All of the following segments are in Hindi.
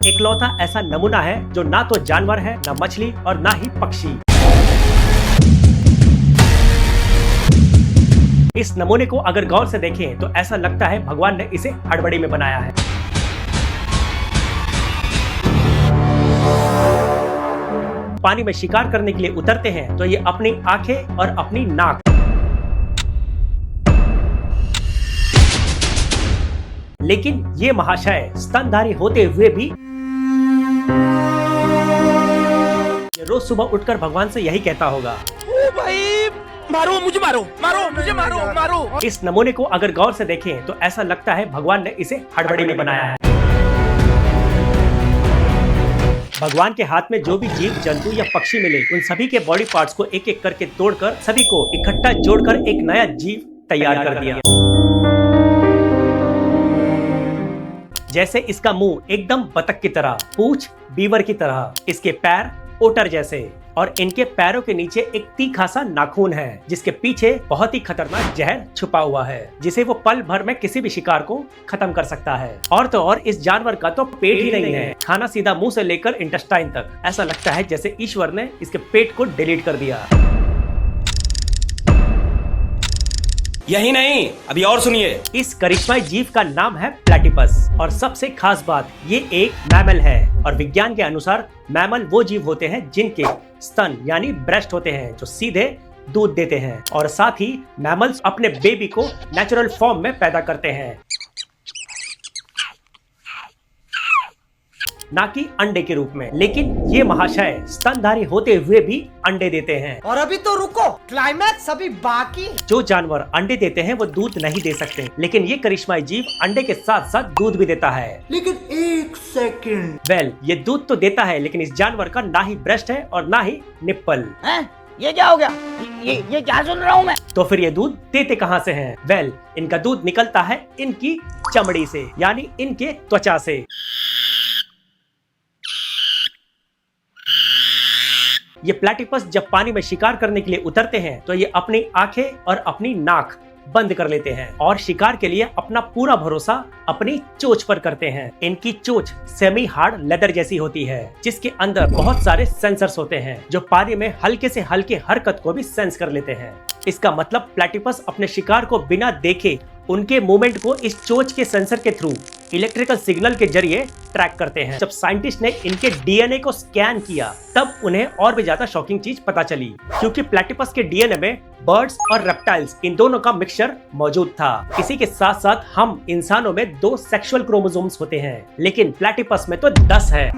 इकलौता ऐसा नमूना है जो ना तो जानवर है, ना मछली और ना ही पक्षी। इस नमूने को अगर गौर से देखें तो ऐसा लगता है भगवान ने इसे हड़बड़ी में बनाया है। पानी में शिकार करने के लिए उतरते हैं तो ये अपनी आंखें और अपनी नाक, लेकिन ये महाशय स्तनधारी होते हुए भी रोज सुबह उठकर भगवान से यही कहता होगा, ओ भाई मारो मुझे, मारो मारो मुझे, मारो मारो। इस नमूने को अगर गौर से देखें तो ऐसा लगता है भगवान ने इसे हड़बड़ी में बनाया है। भगवान के हाथ में जो भी जीव जंतु या पक्षी मिले उन सभी के बॉडी पार्ट्स को एक एक करके तोड़कर सभी को इकट्ठा जोड़कर एक नया जीव तैयार कर दिया। जैसे इसका मुंह एकदम बतख की तरह, पूंछ बीवर की तरह, इसके पैर ओटर जैसे और इनके पैरों के नीचे एक तीखा सा नाखून है जिसके पीछे बहुत ही खतरनाक जहर छुपा हुआ है जिसे वो पल भर में किसी भी शिकार को खत्म कर सकता है। और तो और इस जानवर का तो पेट ही नहीं है, खाना सीधा मुंह से लेकर इंटेस्टाइन तक। ऐसा लगता है जैसे ईश्वर ने इसके पेट को डिलीट कर दिया। यही नहीं, अभी और सुनिए। इस करिश्माई जीव का नाम है प्लैटिपस और सबसे खास बात ये एक मैमल है और विज्ञान के अनुसार मैमल वो जीव होते हैं जिनके स्तन यानी ब्रेस्ट होते हैं जो सीधे दूध देते हैं और साथ ही मैमल्स अपने बेबी को नेचुरल फॉर्म में पैदा करते हैं, ना कि अंडे के रूप में। लेकिन ये महाशय स्तनधारी होते हुए भी अंडे देते हैं। और अभी तो रुको, क्लाइमैक्स अभी बाकी। जो जानवर अंडे देते हैं वो दूध नहीं दे सकते, लेकिन ये करिश्माई जीव अंडे के साथ साथ दूध भी देता है। लेकिन एक सेकंड, वेल, ये दूध तो देता है लेकिन इस जानवर का ना ही ब्रेस्ट है और ना ही निप्पल। ये क्या हो गया? ये क्या सुन रहा हूँ मैं? तो फिर ये दूध देते कहाँ से हैं? वेल, इनका दूध निकलता है इनकी चमड़ी से यानी इनके त्वचा से। ये प्लैटिपस जब पानी में शिकार करने के लिए उतरते हैं तो ये अपनी आंखें और अपनी नाक बंद कर लेते हैं और शिकार के लिए अपना पूरा भरोसा अपनी चोंच पर करते हैं। इनकी चोंच सेमी हार्ड लेदर जैसी होती है जिसके अंदर बहुत सारे सेंसर्स होते हैं जो पानी में हल्के से हल्के हरकत को भी सेंस कर लेते हैं। इसका मतलब प्लैटिपस अपने शिकार को बिना देखे उनके मूवमेंट को इस चोंच के सेंसर के थ्रू इलेक्ट्रिकल सिग्नल के जरिए ट्रैक करते हैं। जब साइंटिस्ट ने इनके डीएनए को स्कैन किया तब उन्हें और भी ज्यादा शॉकिंग चीज पता चली, क्योंकि प्लैटिपस के डीएनए में बर्ड्स और रेप्टाइल्स इन दोनों का मिक्सचर मौजूद था। इसी के साथ साथ हम इंसानों में 2 सेक्सुअल क्रोमोसोम्स होते हैं लेकिन प्लैटिपस में तो 10 है।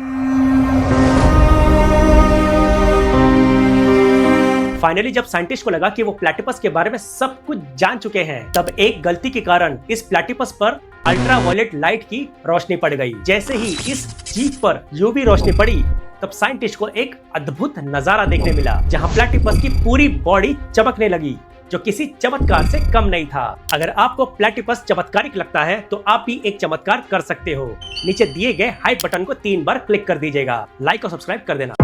फाइनली जब साइंटिस्ट को लगा कि वो प्लैटिपस के बारे में सब कुछ जान चुके हैं तब एक गलती के कारण इस प्लैटिपस पर अल्ट्रावायलेट लाइट की रोशनी पड़ गई। जैसे ही इस जीव पर यूवी रोशनी पड़ी तब साइंटिस्ट को एक अद्भुत नजारा देखने मिला जहां प्लैटिपस की पूरी बॉडी चमकने लगी जो किसी चमत्कार से कम नहीं था। अगर आपको प्लैटिपस चमत्कारिक लगता है तो आप भी एक चमत्कार कर सकते हो। नीचे दिए गए हाइप बटन को 3 बार क्लिक कर दीजिएगा, लाइक और सब्सक्राइब कर देना।